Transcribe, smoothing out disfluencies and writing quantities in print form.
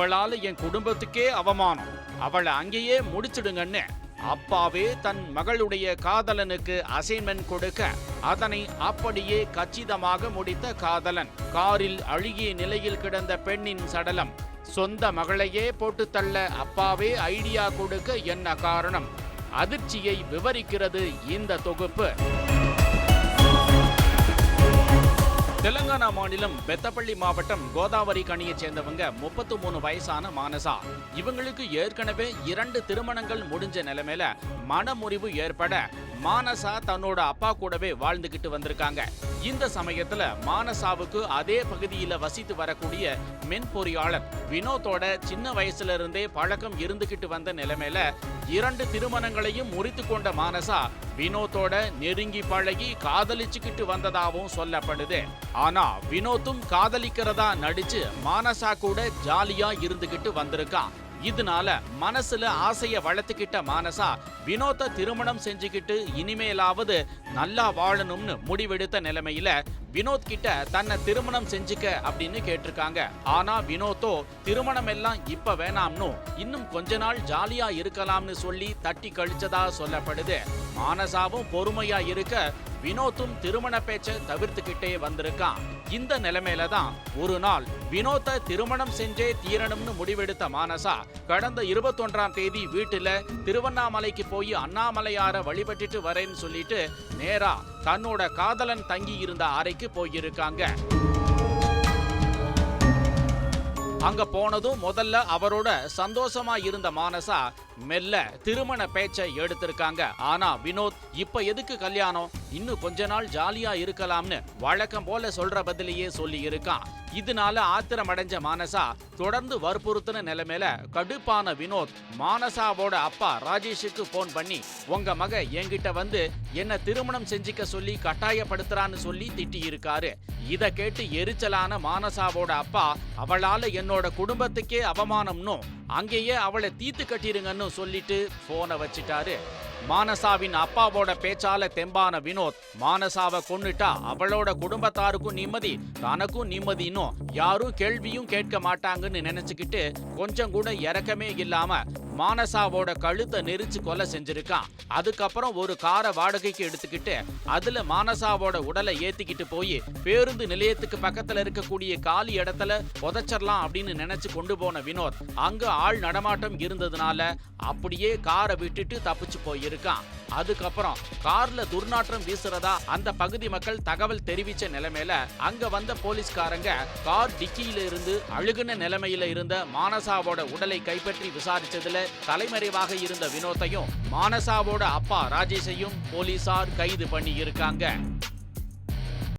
இவளால என் குடும்பத்துக்கே அவமானம், அவளை அங்கேயே முடிச்சிடுங்கன்னு அப்பாவே தன் மகளுடைய காதலனுக்கு அசைன்மெண்ட் கொடுக்க அதனை அப்படியே கச்சிதமாக முடித்த காதலன். காரில் அழுகிய நிலையில் கிடந்த பெண்ணின் சடலம். சொந்த மகளையே போட்டு தள்ள அப்பாவே ஐடியா கொடுக்க என்ன காரணம்? அதிர்ச்சியை விவரிக்கிறது இந்த தொகுப்பு. தெலுங்கானா மாநிலம் பெத்தப்பள்ளி மாவட்டம் கோதாவரி கனியை சேர்ந்தவங்க 33 வயசான மானசா. இவங்களுக்கு ஏற்கனவே 2 திருமணங்கள் முடிஞ்ச நிலைமையில மனமுறிவு ஏற்பட மானசா தன்னோட அப்பா கூடவே வாழ்ந்துகிட்டு வந்திருக்காங்க. இந்த சமயத்துல மானசாவுக்கு அதே பகுதியில வசித்து வரக்கூடிய மென்பொறியாளர் வினோத்தோட சின்ன வயசுல இருந்தே பழக்கம் இருந்துகிட்டு வந்த நிலைமையில 2 திருமணங்களையும் முறித்து கொண்ட மானசா வினோத்தோட நெருங்கி பழகி காதலிச்சுக்கிட்டு வந்ததாகவும் சொல்லப்படுது. ஆனா வினோத்தும் காதலிக்கிறதா நடிச்சு மானசா கூட ஜாலியா இருந்துகிட்டு வந்திருக்கான். இதனால மனசுல ஆசைய வளர்த்துக்கிட்ட மானசா வினோத்தை திருமணம் செஞ்சுக்கிட்டு இனிமேலாவது நல்லா வாழணும்னு முடிவெடுத்த நிலைமையில வினோத் கிட்ட தன்னை திருமணம் செஞ்சுக்க அப்படின்னு கேட்டிருக்காங்க. ஆனா வினோத்தோ திருமணம் எல்லாம் இப்ப வேணாம்னு இன்னும் கொஞ்ச நாள் ஜாலியா இருக்கலாம்னு சொல்லி தட்டி கழிச்சதா சொல்லப்படுது. மானசாவும் பொறுமையா இருக்க வினோத்தும் திருமண பேச்சை தவிர்த்துக்கிட்டே வந்திருக்கான். இந்த நிலைமையில தான் ஒரு நாள் வினோத்தை திருமணம் செஞ்சே தீரணும்னு முடிவெடுத்த மானசா கடந்த 21ஆம் தேதி வீட்டுல திருவண்ணாமலைக்கு போய் அண்ணாமலையார வழிபட்டுட்டு வரேன்னு சொல்லிட்டு நேரா தன்னோட காதலன் தங்கி இருந்த அறைக்கு போயிருக்காங்க. அங்க போனதும் முதல்ல அவரோட சந்தோஷமா இருந்த மானசா மெல்ல திருமண பேச்சை எடுத்திருக்காங்க. ஆனா வினோத் இப்ப எதுக்கு கல்யாணம், இன்னும் கொஞ்ச நாள் ஜாலியா இருக்கலாம்னு வழக்கம் போல சொல்ற பதிலையே சொல்லி இருக்கான். இதனால ஆத்திரமடைஞ்ச மானசா தொடர்ந்து வற்புறுத்தின நிலைமையில கடுப்பான வினோத் மானசாவோட அப்பா ராஜேஷுக்கு போன் பண்ணி உங்க மக என்கிட்ட வந்து என்ன திருமணம் செஞ்சுக்க சொல்லி கட்டாயப்படுத்துறான்னு சொல்லி திட்டி இருக்காரு. இத கேட்டு எரிச்சலான மானசாவோட அப்பா அவளால என்னோட குடும்பத்துக்கே அவமானம்னு அங்கேயே அவளை தீத்து கட்டிருங்கன்னு சொல்லிட்டு போனை வச்சிட்டாரு. மானசாவின் அப்பாவோட பேச்சால தெம்பான வினோத் மானசாவை கொன்னுட்டா அவளோட குடும்பத்தாருக்கும் நிம்மதி, தனக்கும் நிம்மதின்னு யாரும் கேள்வியும் கேட்க மாட்டாங்கன்னு நினைச்சுக்கிட்டு கொஞ்சம் கூட இரக்கமே இல்லாம மானசாவோட கழுத்தை நெரிச்சு கொலை செஞ்சிருக்கான். அதுக்கப்புறம் ஒரு காரை வாடகைக்கு எடுத்துக்கிட்டு அதுல மானசாவோட உடலை ஏத்திக்கிட்டு போய் பேருந்து நிலையத்துக்கு பக்கத்துல இருக்கக்கூடிய காலி இடத்துல புதைச்சிடலாம் அப்படின்னு நினைச்சு கொண்டு போன வினோத் அங்க ஆள் நடமாட்டம் இருந்ததுனால அப்படியே காரை விட்டுட்டு தப்பிச்சு போயிருக்கான். அதுக்கப்புறம் கார்ல துர்நாற்றம் வீசுறதா அந்த பகுதி மக்கள் தகவல் தெரிவிச்ச நிலைமையில அங்க வந்த போலீஸ்காரங்க கார் டிக்கியில இருந்து அழுகுன நிலைமையில இருந்த மானசாவோட உடலை கைப்பற்றி விசாரிச்சதுல தலைமறைவாக இருந்த வினோத்தையும் மானசாவோட அப்பா ராஜேஷையும் போலீசார் கைது பண்ணி இருக்காங்க.